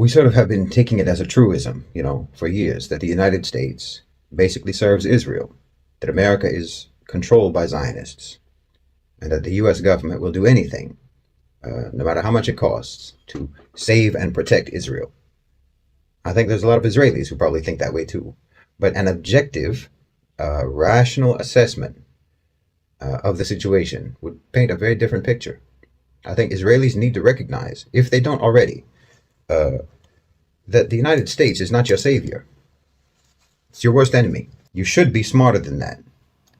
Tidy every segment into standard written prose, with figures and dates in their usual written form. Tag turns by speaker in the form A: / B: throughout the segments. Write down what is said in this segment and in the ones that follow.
A: We sort of have been taking it as a truism, for years, that the United States basically serves Israel, that America is controlled by Zionists, and that the U.S. government will do anything, no matter how much it costs, to save and protect Israel. I think there's a lot of Israelis who probably think that way too. But an objective, rational assessment of the situation would paint a very different picture. I think Israelis need to recognize, if they don't already, that the United States is not your savior. It's your worst enemy. You should be smarter than that.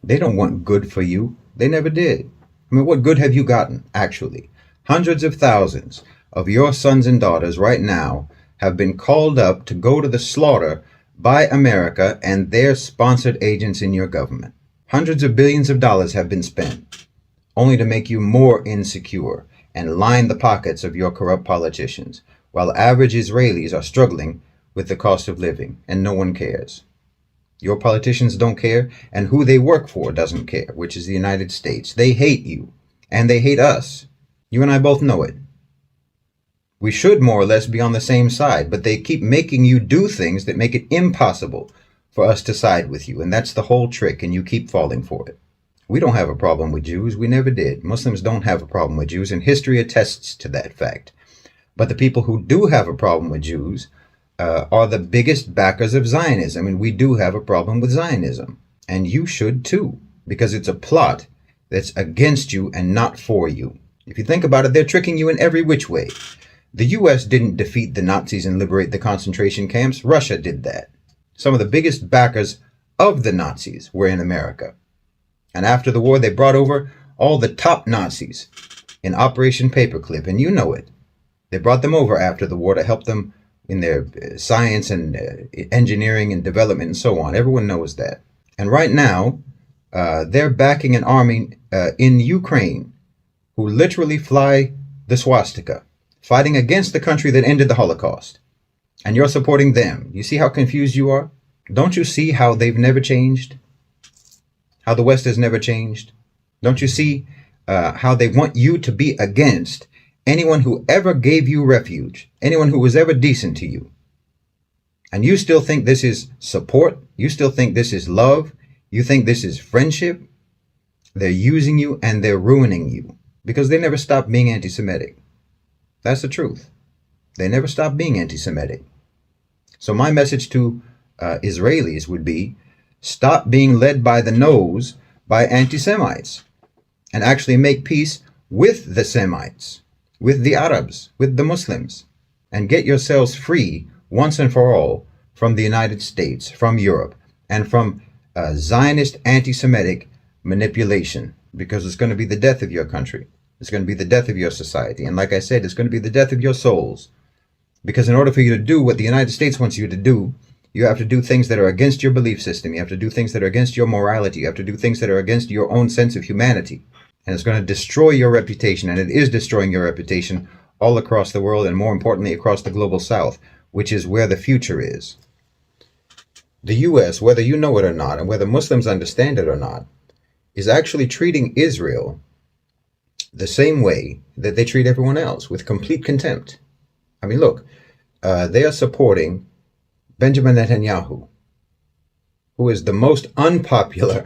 A: They don't want good for you. They never did. I mean, what good have you gotten, actually? Hundreds of thousands of your sons and daughters right now have been called up to go to the slaughter by America and their sponsored agents in your government. Hundreds of billions of dollars have been spent, only to make you more insecure and line the pockets of your corrupt politicians, while average Israelis are struggling with the cost of living, and no one cares. Your politicians don't care, and who they work for doesn't care, which is the United States. They hate you, and they hate us. You and I both know it. We should more or less be on the same side, but they keep making you do things that make it impossible for us to side with you, and that's the whole trick, and you keep falling for it. We don't have a problem with Jews. We never did. Muslims don't have a problem with Jews, and history attests to that fact. But the people who do have a problem with Jews are the biggest backers of Zionism, and we do have a problem with Zionism. And you should too, because it's a plot that's against you and not for you. If you think about it, they're tricking you in every which way. The U.S. didn't defeat the Nazis and liberate the concentration camps. Russia did that. Some of the biggest backers of the Nazis were in America. And after the war, they brought over all the top Nazis in Operation Paperclip, and you know it. They brought them over after the war to help them in their science and engineering and development and so on. Everyone knows that. And right now, they're backing an army in Ukraine who literally fly the swastika, fighting against the country that ended the Holocaust. And you're supporting them. You see how confused you are? Don't you see how they've never changed? How the West has never changed? Don't you see how they want you to be against anyone who ever gave you refuge, anyone who was ever decent to you? And you still think this is support? You still think this is love? You think this is friendship? They're using you and they're ruining you because they never stopped being anti-Semitic. That's the truth. They never stopped being anti-Semitic. So my message to Israelis would be, stop being led by the nose by anti-Semites and actually make peace with the Semites, with the Arabs, with the Muslims, and get yourselves free once and for all from the United States, from Europe, and from Zionist anti-Semitic manipulation, because it's going to be the death of your country. It's going to be the death of your society. And like I said, it's going to be the death of your souls. Because in order for you to do what the United States wants you to do, you have to do things that are against your belief system. You have to do things that are against your morality. You have to do things that are against your own sense of humanity. And it's going to destroy your reputation. And it is destroying your reputation all across the world, and more importantly, across the global south, which is where the future is. The U.S., whether you know it or not, and whether Muslims understand it or not, is actually treating Israel the same way that they treat everyone else, with complete contempt. I mean, look, they are supporting Benjamin Netanyahu, who is the most unpopular,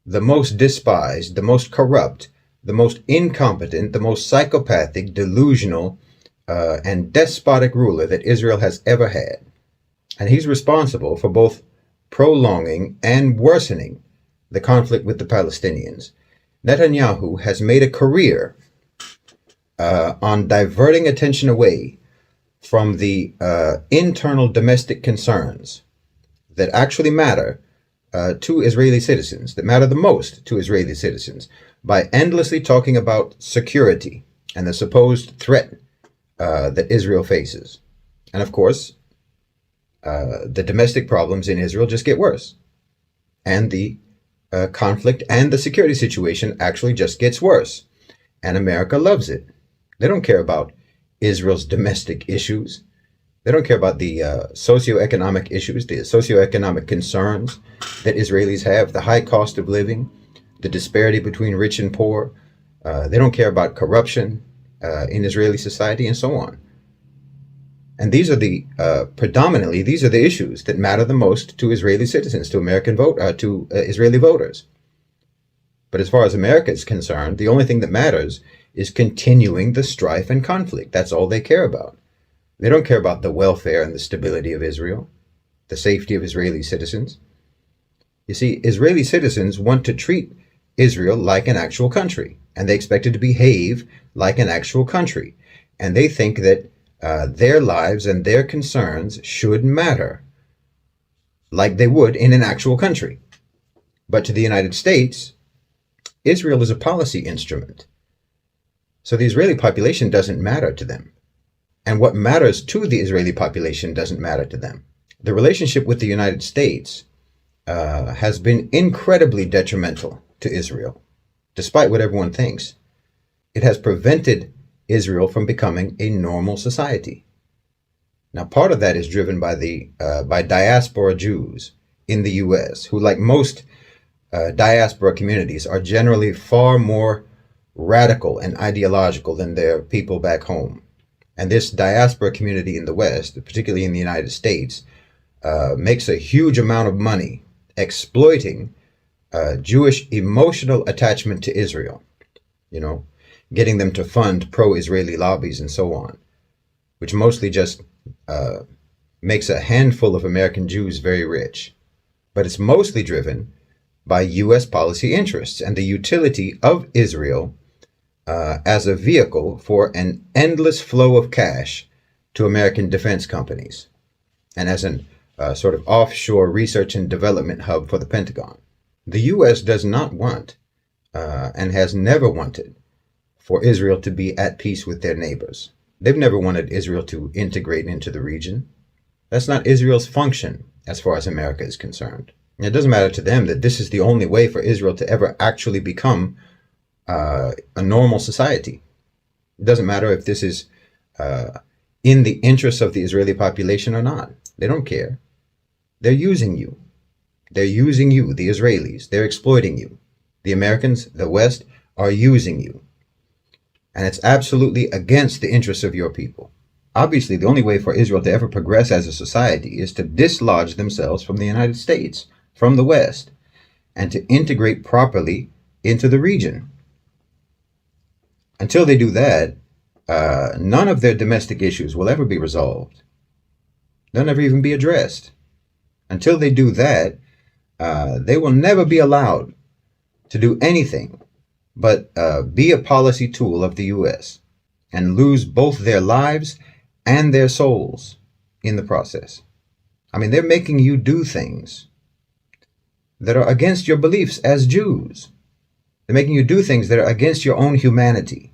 A: the most despised, the most corrupt, the most incompetent, the most psychopathic, delusional, and despotic ruler that Israel has ever had. And he's responsible for both prolonging and worsening the conflict with the Palestinians. Netanyahu has made a career on diverting attention away from the internal domestic concerns that actually matter to Israeli citizens, that matter the most to Israeli citizens, by endlessly talking about security and the supposed threat that Israel faces. And of course, the domestic problems in Israel just get worse. And the conflict and the security situation actually just gets worse. And America loves it. They don't care about Israel's domestic issues. They don't care about the socioeconomic issues, the socioeconomic concerns that Israelis have, the high cost of living, the disparity between rich and poor. They don't care about corruption in Israeli society, and so on. And these are the predominantly these are the issues that matter the most to Israeli citizens, to Israeli voters. But as far as America is concerned, the only thing that matters is continuing the strife and conflict. That's all they care about. They don't care about the welfare and the stability of Israel, the safety of Israeli citizens. You see, Israeli citizens want to treat Israel like an actual country, and they expect it to behave like an actual country. And they think that their lives and their concerns should matter like they would in an actual country. But to the United States, Israel is a policy instrument. So the Israeli population doesn't matter to them. And what matters to the Israeli population doesn't matter to them. The relationship with the United States has been incredibly detrimental to Israel, despite what everyone thinks. It has prevented Israel from becoming a normal society. Now, part of that is driven by diaspora Jews in the U.S., who, like most diaspora communities, are generally far more radical and ideological than their people back home. And this diaspora community in the West, particularly in the United States, makes a huge amount of money exploiting Jewish emotional attachment to Israel, getting them to fund pro-Israeli lobbies and so on, which mostly just makes a handful of American Jews very rich. But it's mostly driven by U.S. policy interests and the utility of Israel as a vehicle for an endless flow of cash to American defense companies and as an sort of offshore research and development hub for the Pentagon. The U.S. does not want and has never wanted for Israel to be at peace with their neighbors. They've never wanted Israel to integrate into the region. That's not Israel's function as far as America is concerned. And it doesn't matter to them that this is the only way for Israel to ever actually become a normal society. It doesn't matter if this is in the interests of the Israeli population or not. They don't care. They're using you. They're using you, the Israelis. They're exploiting you. The Americans, the West, are using you. And it's absolutely against the interests of your people. Obviously, the only way for Israel to ever progress as a society is to dislodge themselves from the United States, from the West, and to integrate properly into the region. Until they do that, none of their domestic issues will ever be resolved. They'll never even be addressed. Until they do that, they will never be allowed to do anything but be a policy tool of the U.S. and lose both their lives and their souls in the process. I mean, they're making you do things that are against your beliefs as Jews. They're making you do things that are against your own humanity.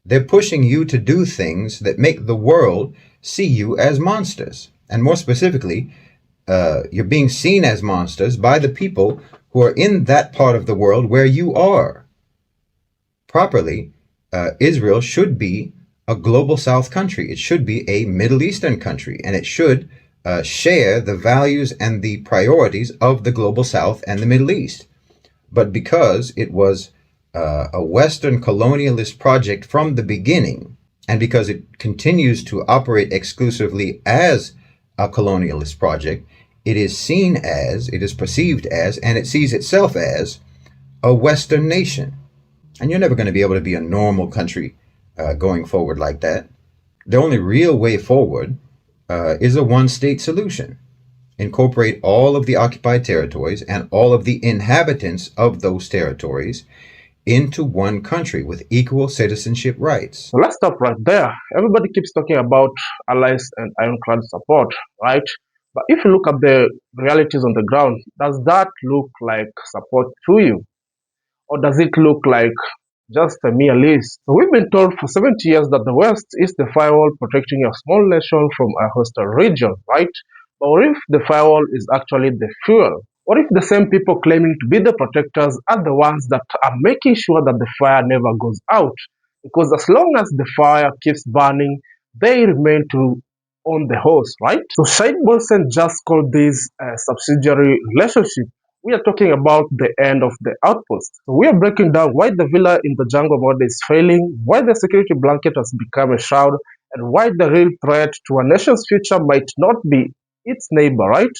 A: They're pushing you to do things that make the world see you as monsters. And more specifically, you're being seen as monsters by the people who are in that part of the world where you are. Properly, Israel should be a global South country. It should be a Middle Eastern country, and it should share the values and the priorities of the global South and the Middle East. But because it was a Western colonialist project from the beginning, and because it continues to operate exclusively as a colonialist project, it is seen as, it is perceived as, and it sees itself as a Western nation. And you're never going to be able to be a normal country going forward like that. The only real way forward is a one-state solution. Incorporate all of the occupied territories and all of the inhabitants of those territories into one country with equal citizenship rights.
B: So let's stop right there. Everybody keeps talking about allies and ironclad support, right? But if you look at the realities on the ground, does that look like support to you? Or does it look like just a mere list? So we've been told for 70 years that the West is the firewall protecting a small nation from a hostile region, right? But what if the firewall is actually the fuel? What if the same people claiming to be the protectors are the ones that are making sure that the fire never goes out? Because as long as the fire keeps burning, they remain to own the hose, right? So Shahid Bolsen just called this a subsidiary relationship. We are talking about the end of the outpost. So we are breaking down why the villa in the jungle mode is failing, why the security blanket has become a shroud, and why the real threat to a nation's future might not be its neighbor, right?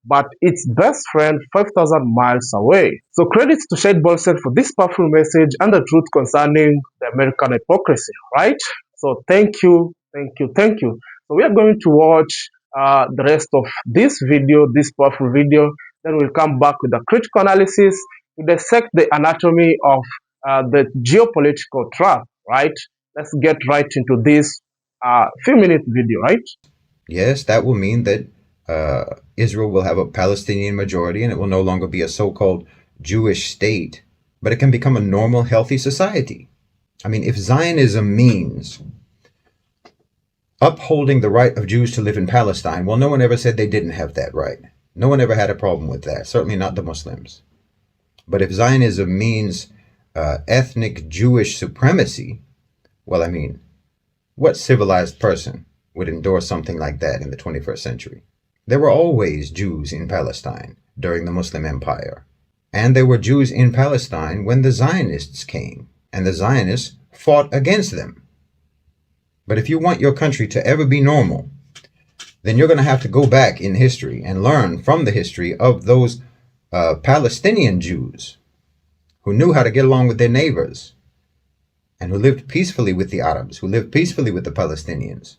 B: But its best friend 5,000 miles away. So credits to Shahid Bolsen for this powerful message and the truth concerning the American hypocrisy, right? So thank you, thank you, thank you. So we are going to watch the rest of this video, this powerful video. Then we'll come back with a critical analysis to dissect the anatomy of the geopolitical trap, right? Let's get right into this few-minute video, right?
A: Yes, that will mean that Israel will have a Palestinian majority and it will no longer be a so-called Jewish state, but it can become a normal, healthy society. I mean, if Zionism means upholding the right of Jews to live in Palestine, well, no one ever said they didn't have that right. No one ever had a problem with that, certainly not the Muslims. But if Zionism means ethnic Jewish supremacy, well, I mean, what civilized person would endorse something like that in the 21st century? There were always Jews in Palestine during the Muslim Empire. And there were Jews in Palestine when the Zionists came, and the Zionists fought against them. But if you want your country to ever be normal, then you're going to have to go back in history and learn from the history of those Palestinian Jews who knew how to get along with their neighbors and who lived peacefully with the Arabs, who lived peacefully with the Palestinians.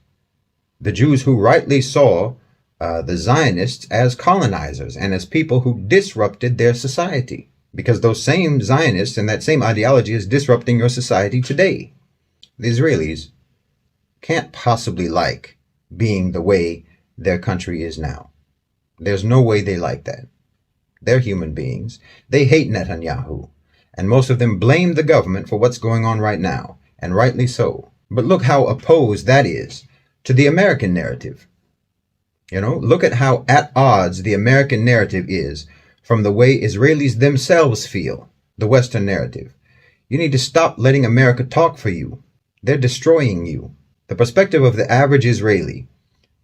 A: The Jews who rightly saw the Zionists as colonizers and as people who disrupted their society, because those same Zionists and that same ideology is disrupting your society today. The Israelis can't possibly like being the way their country is now. There's no way they like that. They're human beings. They hate Netanyahu, and most of them blame the government for what's going on right now, and rightly so. But look how opposed that is to the American narrative. You know, look at how at odds the American narrative is from the way Israelis themselves feel, the Western narrative. You need to stop letting America talk for you. They're destroying you. The perspective of the average Israeli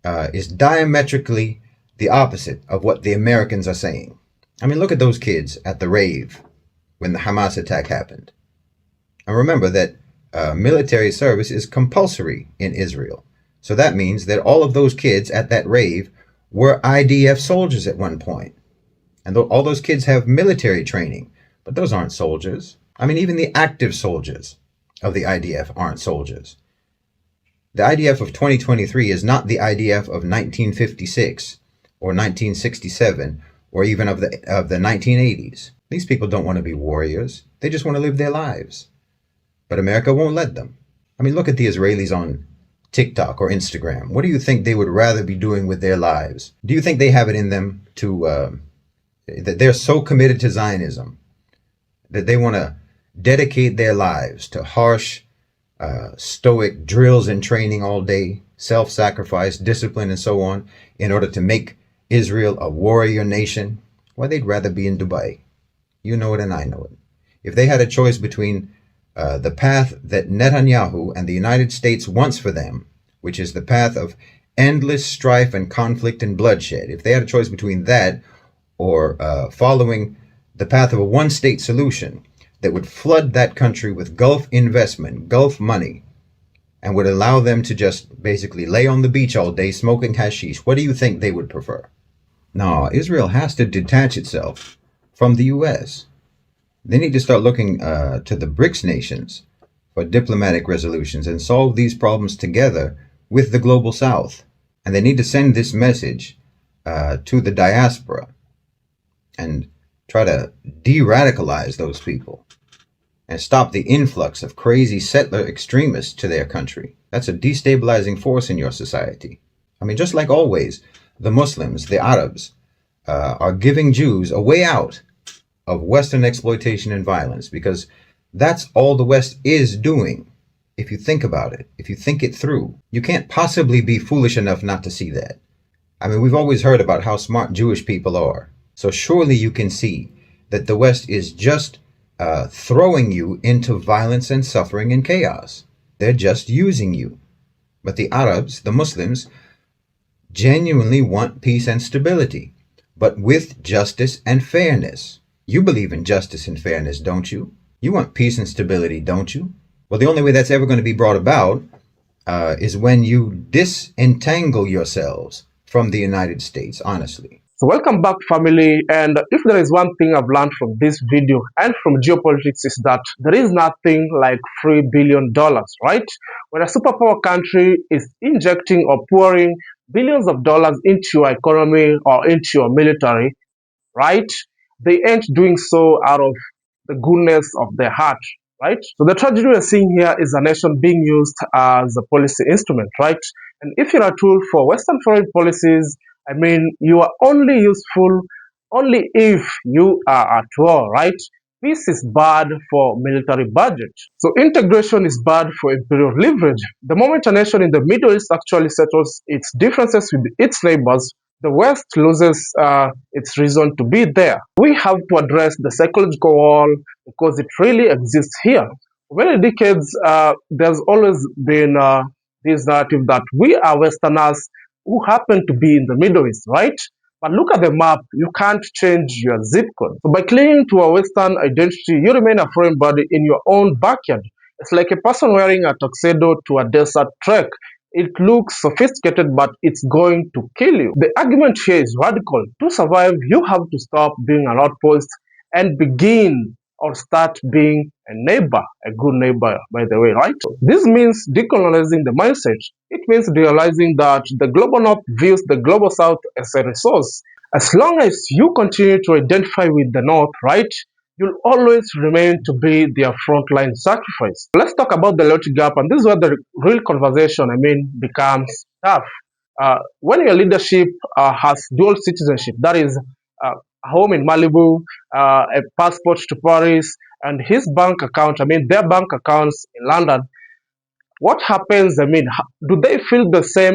A: is diametrically the opposite of what the Americans are saying. I mean, look at those kids at the rave when the Hamas attack happened. And remember that military service is compulsory in Israel. So that means that all of those kids at that rave were IDF soldiers at one point. And all those kids have military training, but those aren't soldiers. I mean, even the active soldiers of the IDF aren't soldiers. The IDF of 2023 is not the IDF of 1956 or 1967 or even of the 1980s. These people don't want to be warriors. They just want to live their lives. But America won't let them. I mean, look at the Israelis on TikTok or Instagram. What do you think they would rather be doing with their lives? Do you think they have it in them to, that they're so committed to Zionism that they want to dedicate their lives to harsh, stoic drills and training all day, self-sacrifice, discipline, and so on, in order to make Israel a warrior nation? Well, they'd rather be in Dubai. You know it and I know it. If they had a choice between the path that Netanyahu and the United States wants for them, which is the path of endless strife and conflict and bloodshed, if they had a choice between that or following the path of a one-state solution that would flood that country with Gulf investment, Gulf money, and would allow them to just basically lay on the beach all day smoking hashish, what do you think they would prefer? No, Israel has to detach itself from the U.S. They need to start looking to the BRICS nations for diplomatic resolutions and solve these problems together with the global South. And they need to send this message to the diaspora and try to de-radicalize those people and stop the influx of crazy settler extremists to their country. That's a destabilizing force in your society. I mean, just like always, the Muslims, the Arabs, are giving Jews a way out of Western exploitation and violence, because that's all the West is doing. If you think about it, if you think it through, you can't possibly be foolish enough not to see that. I mean, we've always heard about how smart Jewish people are. So surely you can see that the West is just throwing you into violence and suffering and chaos. They're just using you. But the Arabs, the Muslims, genuinely want peace and stability, but with justice and fairness. You believe in justice and fairness, don't you? You want peace and stability, don't you? Well, the only way that's ever going to be brought about is when you disentangle yourselves from the United States, honestly.
B: So welcome back, family, and if there is one thing I've learned from this video and from geopolitics is that there is nothing like $3 billion, right? When a superpower country is injecting or pouring billions of dollars into your economy or into your military, right? They ain't doing so out of the goodness of their heart, right? So the tragedy we're seeing here is a nation being used as a policy instrument, right? And if you're a tool for Western foreign policies, I mean, you are only useful only if you are at war, right? Peace is bad for military budget. So integration is bad for imperial leverage. The moment a nation in the Middle East actually settles its differences with its neighbors, the West loses its reason to be there. We have to address the psychological wall because it really exists here. For many decades, there's always been this narrative that we are Westerners who happen to be in the Middle East, right? But look at the map, you can't change your zip code. So by clinging to a Western identity, you remain a foreign body in your own backyard. It's like a person wearing a tuxedo to a desert trek. It looks sophisticated, but it's going to kill you. The argument here is radical. To survive, you have to stop being an outpost and begin or start being a neighbor, a good neighbor, by the way, right? This means decolonizing the mindset. It means realizing that the global north views the global south as a resource. As long as you continue to identify with the north, right, you'll always remain to be their frontline sacrifice. Let's talk about the loyalty gap, and this is where the real conversation, becomes tough. When your leadership has dual citizenship, that is, a home in Malibu, a passport to Paris, and his bank account, their bank accounts in London, what happens? Do they feel the same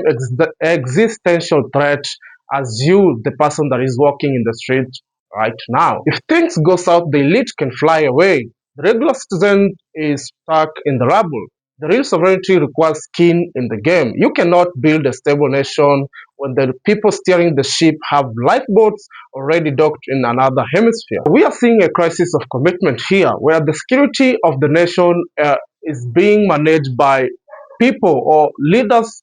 B: existential threat as you, the person that is walking in the street right now? If things go south, the elite can fly away. The regular citizen is stuck in the rubble. The real sovereignty requires skin in the game. You cannot build a stable nation when the people steering the ship have lifeboats already docked in another hemisphere. We are seeing a crisis of commitment here, where the security of the nation is being managed by people or leaders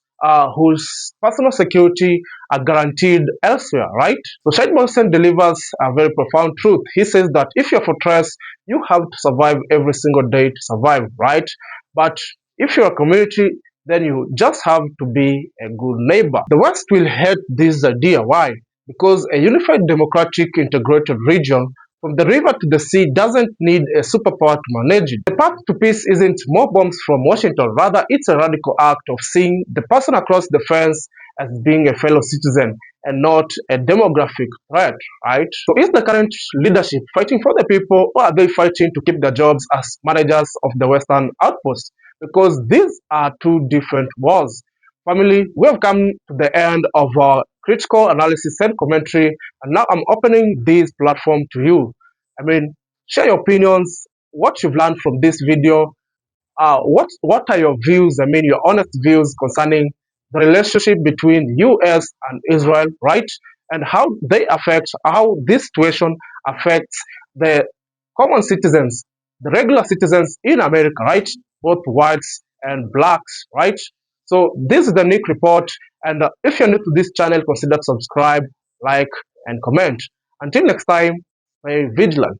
B: whose personal security are guaranteed elsewhere, right? So Shahid Bolsen delivers a very profound truth. He says that if you're a fortress, you have to survive every single day to survive, right? But if you're a community, then you just have to be a good neighbor. The West will hate this idea. Why? Because a unified, democratic, integrated region from the river to the sea doesn't need a superpower to manage it. The path to peace isn't more bombs from Washington. Rather, it's a radical act of seeing the person across the fence as being a fellow citizen and not a demographic threat, right? So is the current leadership fighting for the people, or are they fighting to keep their jobs as managers of the Western outposts? Because these are two different wars. Family, we have come to the end of our critical analysis and commentary, and now I'm opening this platform to you. Share your opinions, what you've learned from this video. What are your views? Your honest views concerning the relationship between U.S. and Israel, right? And how this situation affects the common citizens, the regular citizens in America, right? Both whites and blacks, right? So this is the Nick report, and if you're new to this channel, consider subscribe, like, and comment. Until next time, stay vigilant.